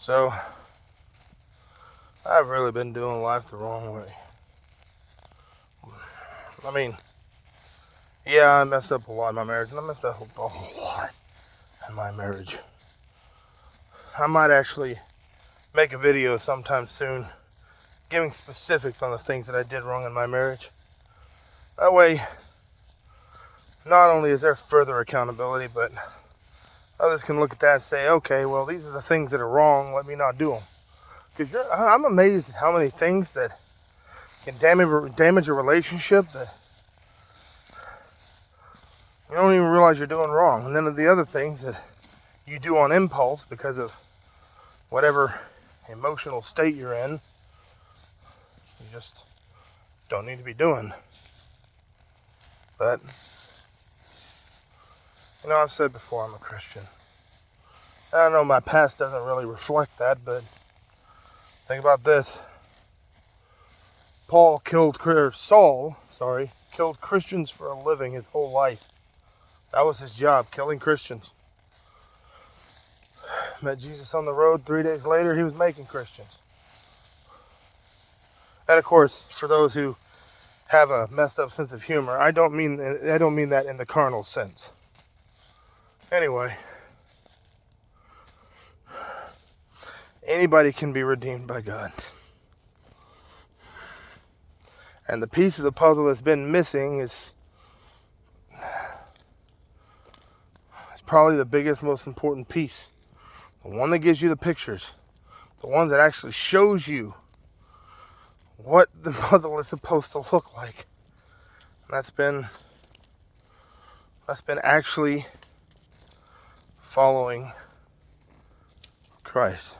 So, I've really been doing life the wrong way. I mean, yeah, I messed up a lot in my marriage, and I messed up a lot in my marriage. I might actually make a video sometime soon giving specifics on the things that I did wrong in my marriage. That way, not only is there further accountability, but others can look at that and say, okay, well, these are the things that are wrong, let me not do them. Because I'm amazed at how many things that can damage a relationship that you don't even realize you're doing wrong. And then the other things that you do on impulse because of whatever emotional state you're in, you just don't need to be doing. But, I've said before I'm a Christian. I know my past doesn't really reflect that, but think about this. Saul killed Christians for a living his whole life. That was his job, killing Christians. Met Jesus on the road. 3 days later, he was making Christians. And of course, for those who have a messed up sense of humor, I don't mean that in the carnal sense. Anyway, anybody can be redeemed by God. And the piece of the puzzle that's been missing is probably the biggest, most important piece. The one that gives you the pictures. The one that actually shows you what the puzzle is supposed to look like. And that's been actually following Christ.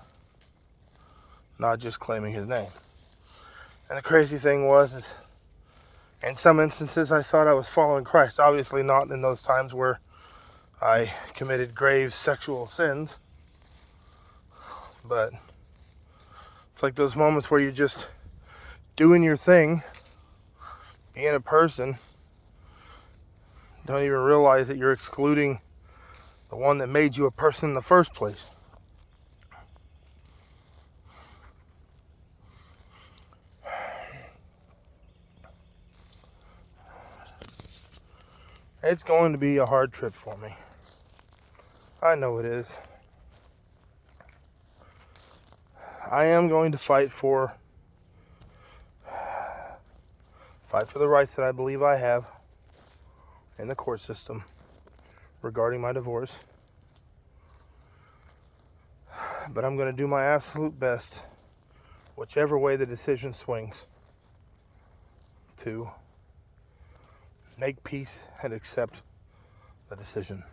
Not just claiming his name. And the crazy thing is in some instances I thought I was following Christ. Obviously not in those times where I committed grave sexual sins. But it's like those moments where you're just doing your thing, being a person, don't even realize that you're excluding the one that made you a person in the first place. It's going to be a hard trip for me. I know it is. I am going to fight for the rights that I believe I have in the court system regarding my divorce. But I'm going to do my absolute best, whichever way the decision swings, to make peace and accept the decision.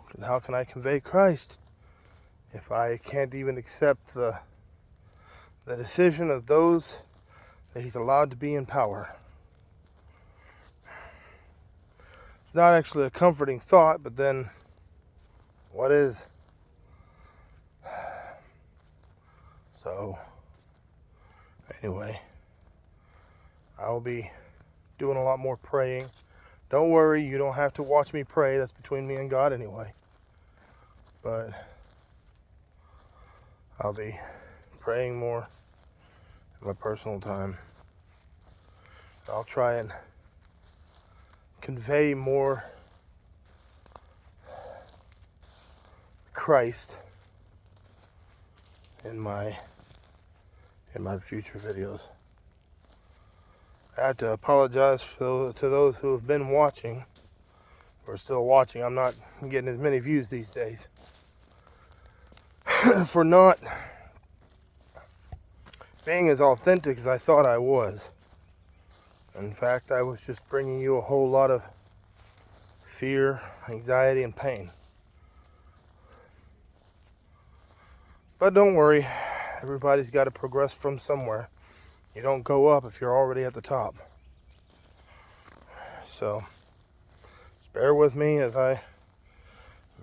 Because how can I convey Christ if I can't even accept the decision of those that he's allowed to be in power? It's not actually a comforting thought, but then what is? So, anyway, I will be doing a lot more praying. Don't worry, you don't have to watch me pray. That's between me and God anyway. But I'll be praying more in my personal time. I'll try and convey more Christ in my future videos. I have to apologize to those who have been watching or still watching. I'm not getting as many views these days for not being as authentic as I thought I was. In fact, I was just bringing you a whole lot of fear, anxiety, and pain. But don't worry, everybody's got to progress from somewhere. You don't go up if you're already at the top. So, just bear with me as I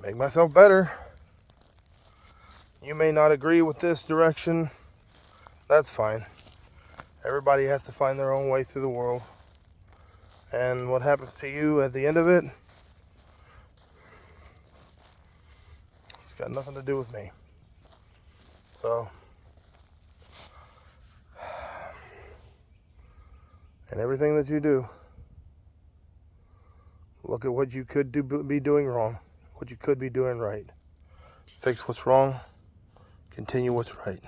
make myself better. You may not agree with this direction. That's fine. Everybody has to find their own way through the world. And what happens to you at the end of it, it's got nothing to do with me. So, and everything that you do, look at what you could be doing wrong, what you could be doing right. Fix what's wrong, continue what's right.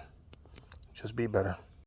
Just be better.